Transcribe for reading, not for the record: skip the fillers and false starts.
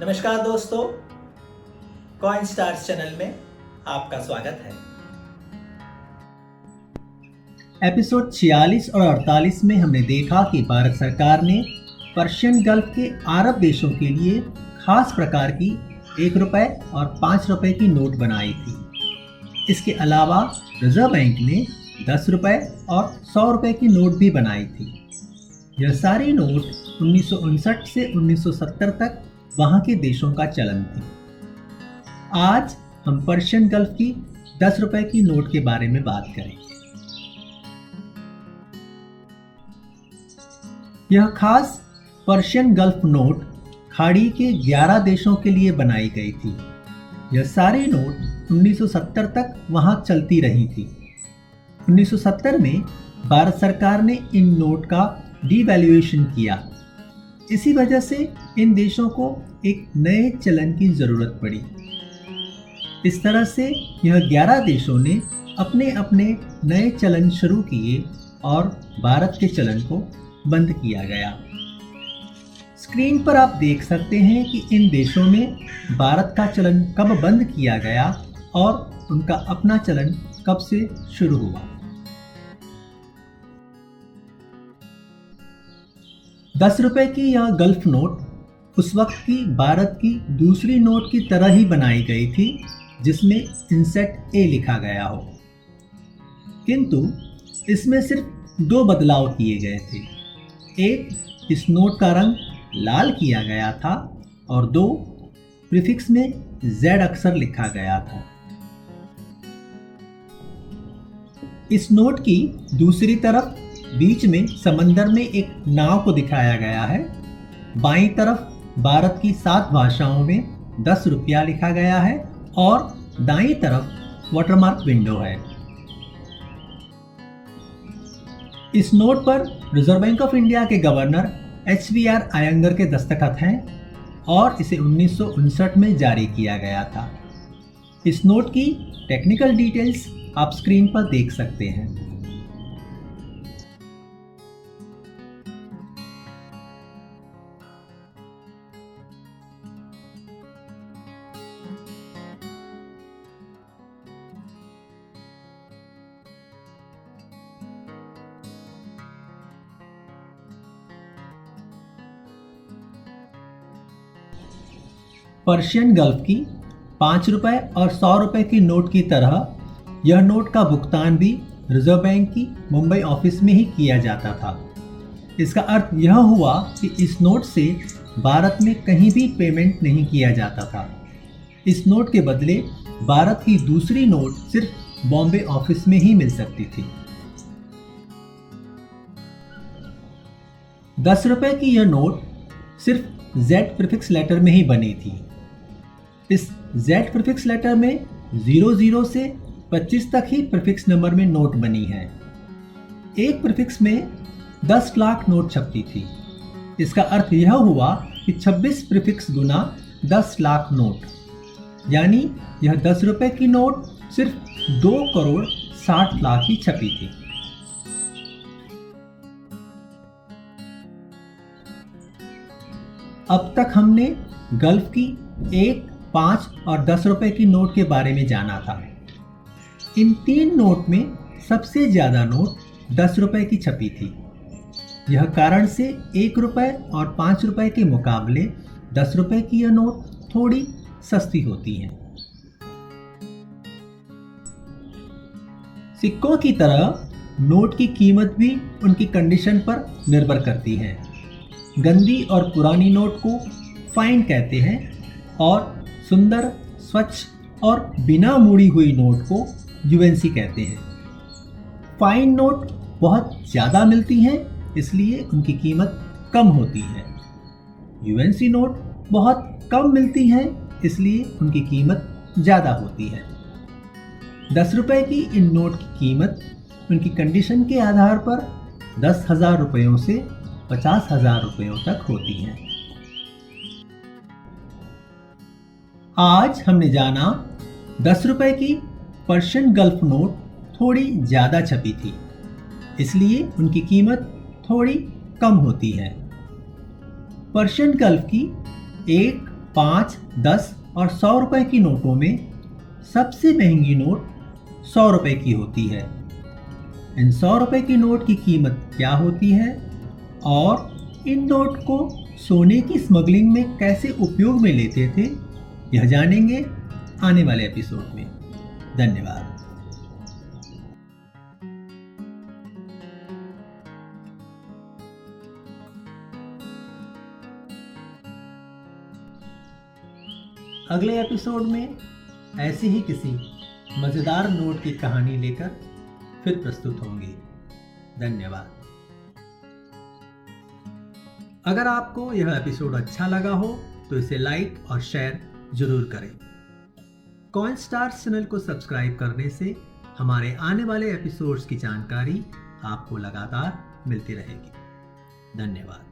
नमस्कार दोस्तों, coin stars channel में आपका स्वागत है। एपिसोड 46 और 48 में हमने देखा कि भारत सरकार ने पर्शियन गल्फ के अरब देशों के लिए खास प्रकार की 1 रुपए और 5 रुपए की नोट बनाई थी। इसके अलावा रिजर्व बैंक ने 10 रुपए और 100 रुपए की नोट भी बनाई थी। यह सारी नोट 1959 से 1970 तक वहां के देशों का चलन थी। आज हम पर्शियन गल्फ की 10 रुपए की नोट के बारे में बात करेंगे। यह खास पर्शियन गल्फ नोट खाड़ी के 11 देशों के लिए बनाई गई थी। यह सारी नोट 1970 तक वहां चलती रही थी। 1970 में भारत सरकार ने इन नोट का डिवैल्यूएशन किया। इसी वजह से इन देशों को एक नए चलन की जरूरत पड़ी। इस तरह से यह 11 देशों ने अपने अपने नए चलन शुरू किए और भारत के चलन को बंद किया गया। स्क्रीन पर आप देख सकते हैं कि इन देशों में भारत का चलन कब बंद किया गया और उनका अपना चलन कब से शुरू हुआ। 10 रुपए की यह गल्फ नोट उस वक्त की भारत की दूसरी नोट की तरह ही बनाई गई थी, जिसमें इनसेट ए लिखा गया हो, किंतु इसमें सिर्फ 2 बदलाव किए गए थे। एक, इस नोट का रंग लाल किया गया था और 2, प्रीफिक्स में Z अक्षर लिखा गया था। इस नोट की दूसरी तरफ बीच में समंदर में एक नाव को दिखाया गया है। बाईं तरफ भारत की 7 भाषाओं में 10 रुपया लिखा गया है और दाईं तरफ वाटरमार्क विंडो है। इस नोट पर रिजर्व बैंक ऑफ इंडिया के गवर्नर HVR अयंगर के दस्तखत हैं और इसे 1959 में जारी किया गया था। इस नोट की टेक्निकल डिटेल्स आप स्क्रीन पर देख सकते हैं। पर्शियन गल्फ की 5 रुपए और 100 रुपए की नोट की तरह यह नोट का भुगतान भी रिजर्व बैंक की मुंबई ऑफिस में ही किया जाता था। इसका अर्थ यह हुआ कि इस नोट से भारत में कहीं भी पेमेंट नहीं किया जाता था। इस नोट के बदले भारत की दूसरी नोट सिर्फ बॉम्बे ऑफिस में ही मिल सकती थी। 10 रुपए की यह नोट सिर्फ Z प्रीफिक्स लेटर में ही बनी थी। इस Z प्रीफिक्स लेटर में 00 से 25 तक ही प्रीफिक्स नंबर में नोट बनी है। एक प्रीफिक्स में 10 लाख नोट छपती थी। इसका अर्थ यह हुआ कि 26 प्रीफिक्स गुना 10 लाख नोट, यानी यह 10 रुपए की नोट सिर्फ 2 करोड़ 60 लाख ही छपी थी। अब तक हमने गल्फ की 1, 5 और 10 रुपए की नोट के बारे में जाना था। इन 3 नोट में सबसे ज़्यादा नोट 10 रुपए की छपी थी। यह कारण से 1 रुपए और 5 रुपए के मुकाबले 10 रुपए की यह नोट थोड़ी सस्ती होती है। सिक्कों की तरह नोट की कीमत भी उनकी कंडीशन पर निर्भर करती है। गंदी और पुरानी नोट को फाइन कहते हैं और सुंदर, स्वच्छ और बिना मुड़ी हुई नोट को यूएनसी कहते हैं। फाइन नोट बहुत ज़्यादा मिलती हैं, इसलिए उनकी कीमत कम होती है। यूएनसी नोट बहुत कम मिलती हैं, इसलिए उनकी कीमत ज़्यादा होती है। 10 रुपए की इन नोट की कीमत उनकी कंडीशन के आधार पर 10,000 रुपयों से 50,000 रुपयों तक होती हैं। आज हमने जाना 10 रुपए की पर्शियन गल्फ नोट थोड़ी ज़्यादा छपी थी, इसलिए उनकी कीमत थोड़ी कम होती है। पर्शियन गल्फ की 1, 5, 10 और 100 रुपए की नोटों में सबसे महंगी नोट 100 रुपए की होती है। इन 100 रुपए की नोट की कीमत क्या होती है और इन नोट को सोने की स्मगलिंग में कैसे उपयोग में लेते थे, यह जानेंगे आने वाले एपिसोड में। धन्यवाद। अगले एपिसोड में ऐसी ही किसी मज़ेदार नोट की कहानी लेकर फिर प्रस्तुत होंगे। धन्यवाद। अगर आपको यह एपिसोड अच्छा लगा हो तो इसे लाइक और शेयर जरूर करें। कॉइन स्टार्स चैनल को सब्सक्राइब करने से हमारे आने वाले एपिसोड्स की जानकारी आपको लगातार मिलती रहेगी। धन्यवाद।